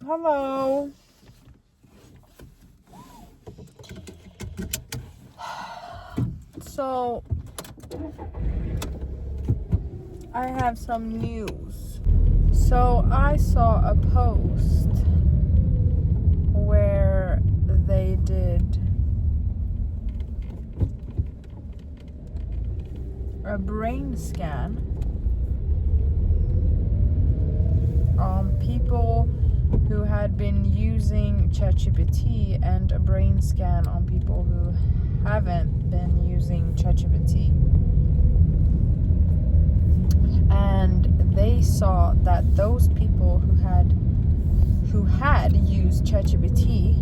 Hello. So, I have some news. So, I saw a post where they did a brain scan on people who had been using ChatGPT and a brain scan on people who haven't been using ChatGPT. And they saw that those people who had used ChatGPT,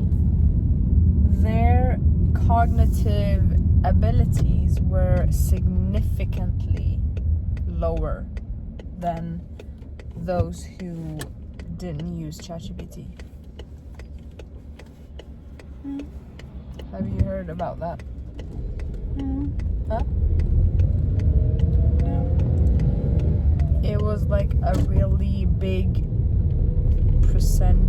their cognitive abilities were significantly lower than those who didn't use ChatGPT. Have you heard about that? Huh? No. It was like a really big percentage,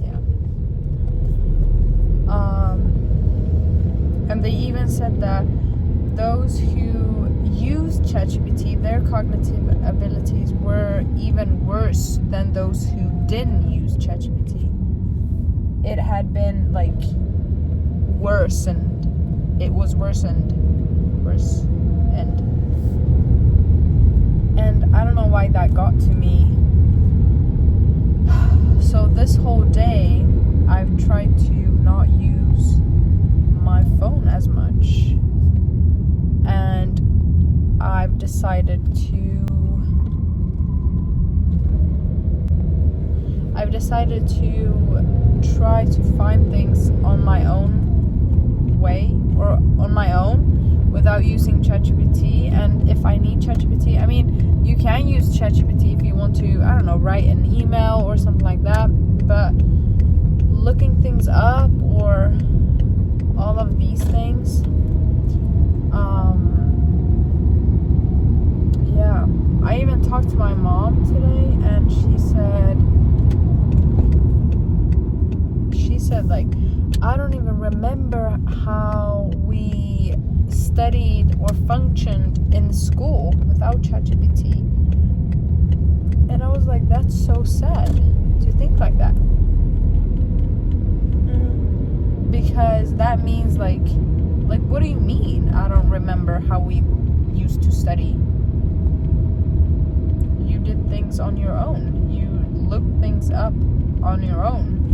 yeah. And they even said that those who used ChatGPT, their cognitive abilities were even worse than those who didn't use ChatGPT. It had been like worsened. It was worsened. And I don't know why that got to me. So this whole day, I've tried to not use my phone as much. And I've decided to try to find things on my own way or on my own without using ChatGPT. And if I need ChatGPT, I mean, you can use ChatGPT if you want to, I don't know, write an email or something like that. But looking things up or all of these things, yeah. I even talked to my mom today, and she said like, I don't even remember how we studied or functioned in school without ChatGPT. And I was like, that's so sad to think like that. Because that means like what do you mean I don't remember how we used to study? You did things on your own. You looked things up on your own.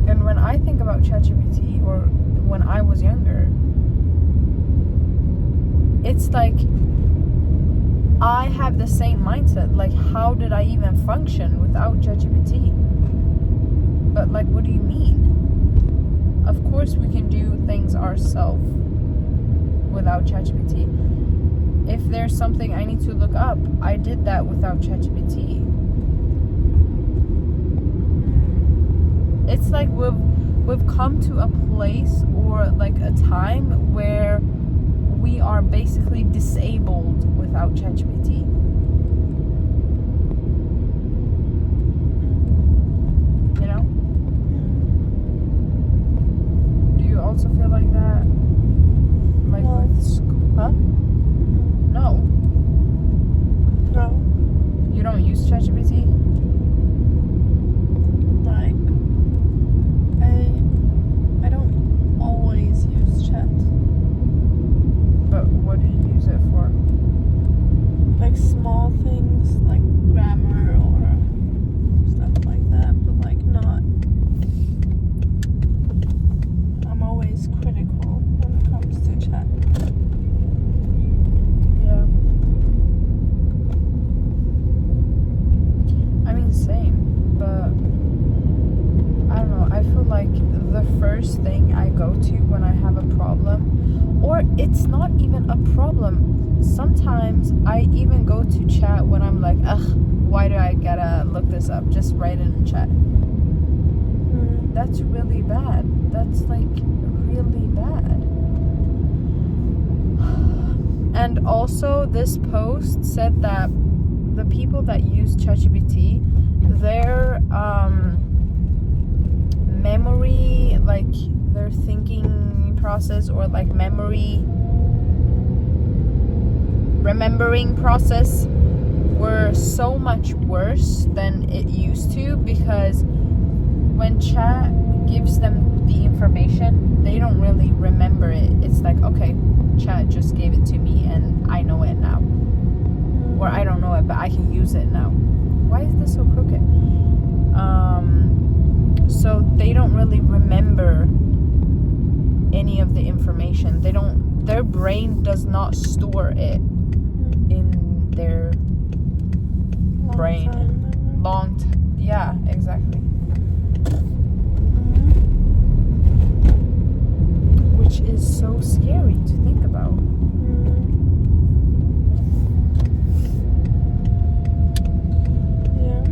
And when I think about ChatGPT, or when I was younger, it's like I have the same mindset. Like, how did I even function without ChatGPT? But like, what do you mean? Of course we can do things ourselves without ChatGPT. If there's something I need to look up, I did that without ChatGPT. It's like we've come to a place or like a time where we are basically disabled without ChatGPT. You know? Do you also feel like that? Like with school? Huh? No. You don't use ChatGPT? I don't always use chat. But what do you use it for? Like small things like grammar or stuff like that, but like not. I'm always critical when it comes to chat. Yeah. I mean, same, but I don't know. I feel like the first thing I go to when I have a problem, or it's not even a problem. Sometimes I even go to chat when I'm like, ugh, why do I gotta look this up? Just write it in chat. That's really bad. That's like really bad. And also, this post said that the people that use ChatGPT, their memory, like their thinking process, or like remembering process, were so much worse than it used to, because when chat gives them the information, they don't really remember it. It's like, okay, chat just gave it to me and I know it now. Or I don't know it, but I can use it now. Why is this so crooked? So they don't really remember any of the information. Their brain does not store it in their brain. Yeah, exactly. Which is so scary to think about. Yeah.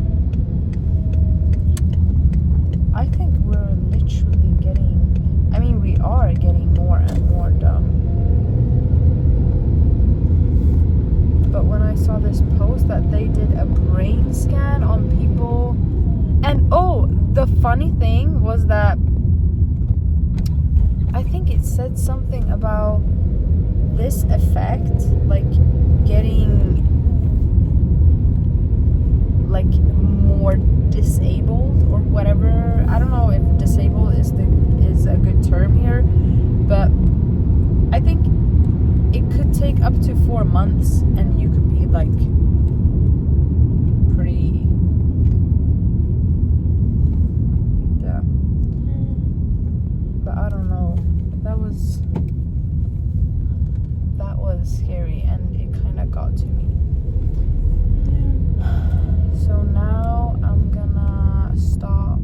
I think we're literally we are getting more and more dumb. But when I saw this post that they did a brain scan on people, and the funny thing was that I think it said something about this effect, like getting like more disabled or whatever. I don't know if disabled is a good term here, but I think it could take up to 4 months and you could be like pretty, yeah. But I don't know. That was scary, and it kind of got to me. So now I'm gonna stop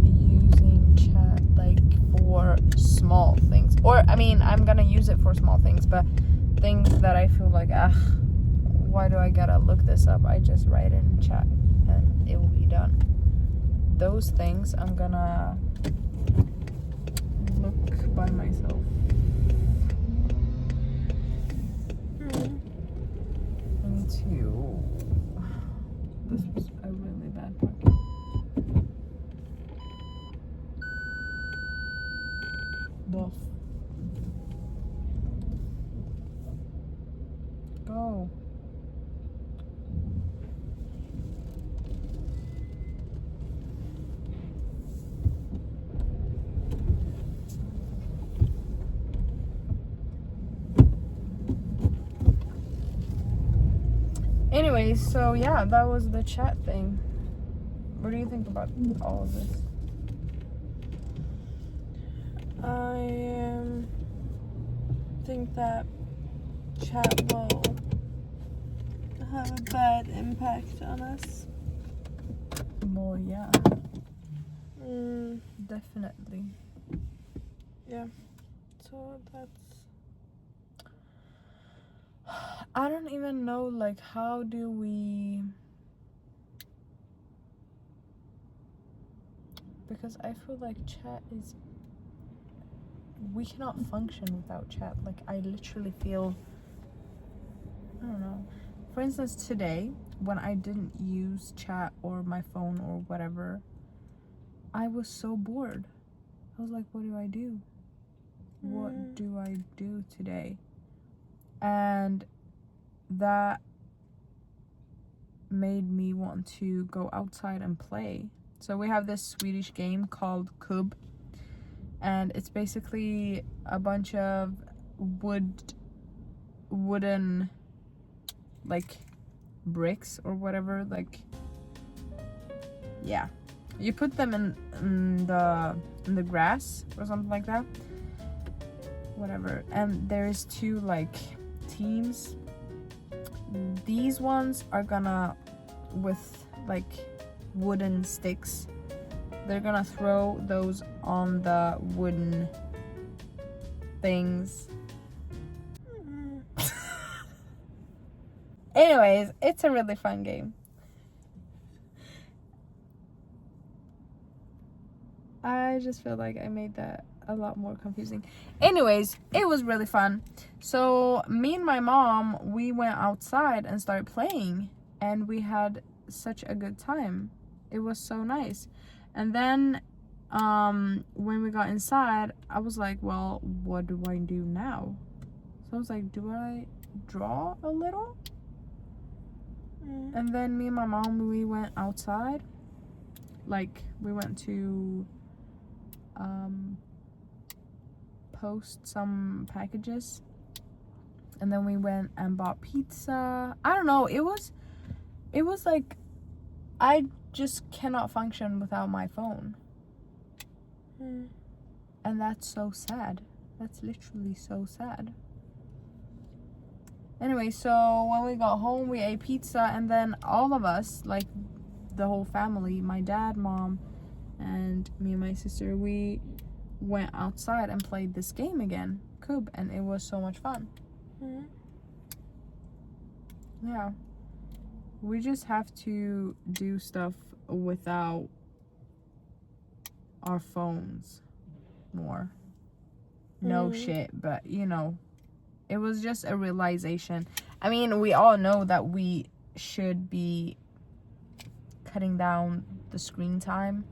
using chat like for small things. Or I'm gonna use it for small things, but things that I feel like, why do I gotta look this up? I just write in chat and it will be done. Those things I'm gonna look by myself. I need to. This was a really bad part. Buff. Go. Anyways, so yeah, that was the chat thing. What do you think about all of this? I think that chat will have a bad impact on us. Well, yeah. Definitely. Yeah. So that's... I don't even know, like, how do we... Because I feel like chat is... We cannot function without chat. Like, I literally feel... I don't know. For instance, today, when I didn't use chat or my phone or whatever, I was so bored. I was like, what do I do? What do I do today? And that made me want to go outside and play. So we have this Swedish game called Kubb, and it's basically a bunch of wooden like bricks or whatever, like, yeah, you put them in the grass or something like that, whatever, and there's 2 like teams. These ones are gonna, with like wooden sticks, they're gonna throw those on the wooden things. Anyways, it's a really fun game. I just feel like I made that a lot more confusing. Anyways, it was really fun. So me and my mom, we went outside and started playing, and we had such a good time. It was so nice. And then when we got inside, I was like, well, what do I do now? So I was like, do I draw a little? And then me and my mom, we went outside. Like, we went to post some packages, and then we went and bought pizza. I don't know, it was like, I just cannot function without my phone. And that's so sad. That's literally so sad. Anyway, so when we got home, we ate pizza, and then all of us, like the whole family, my dad, mom, and me and my sister, we went outside and played this game again, Cube, and it was so much fun. Yeah. We just have to do stuff without our phones more. No shit, but you know, it was just a realization. I mean, we all know that we should be cutting down the screen time,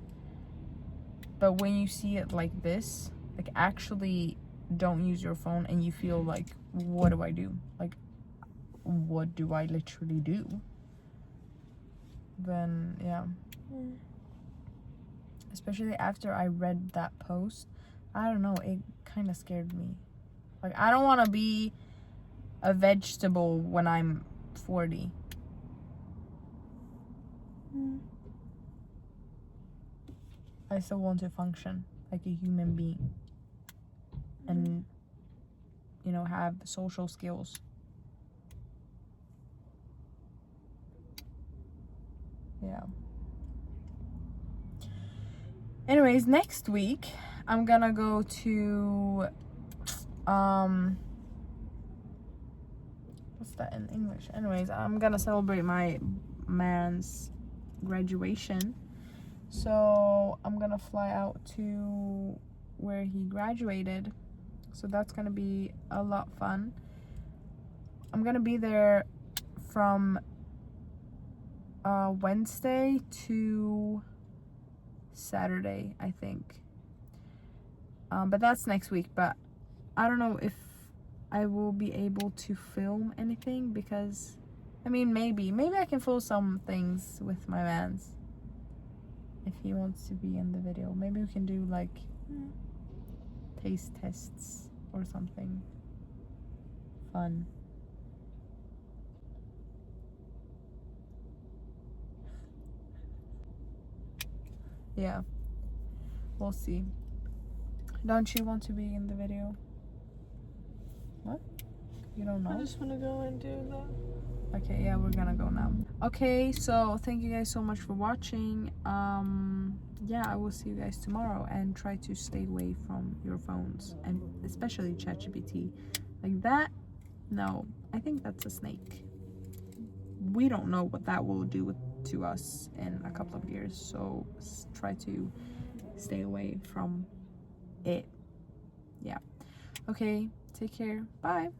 but when you see it like this, like actually don't use your phone, and you feel like, what do I do? Like, what do I literally do? Then yeah. Especially after I read that post, I don't know, it kind of scared me. Like, I don't want to be a vegetable when I'm 40. I still want to function like a human being, and you know, have social skills. Yeah. Anyways, next week I'm gonna go to what's that in English? Anyways, I'm gonna celebrate my man's graduation. So I'm gonna fly out to where he graduated. So that's gonna be a lot fun. I'm gonna be there from Wednesday to Saturday, I think. But that's next week. But I don't know if I will be able to film anything, because I mean, maybe I can film some things with my mans if he wants to be in the video. Maybe we can do like taste tests or something fun. Yeah, we'll see. Don't you want to be in the video? What? You don't know? I just want to go and do that. Okay, yeah, we're gonna go now. Okay, so thank you guys so much for watching. Yeah, I will see you guys tomorrow, and try to stay away from your phones, and especially ChatGPT. Like that, no, I think that's a snake. We don't know what that will do to us in a couple of years, so try to stay away from it. Yeah. Okay, take care. Bye.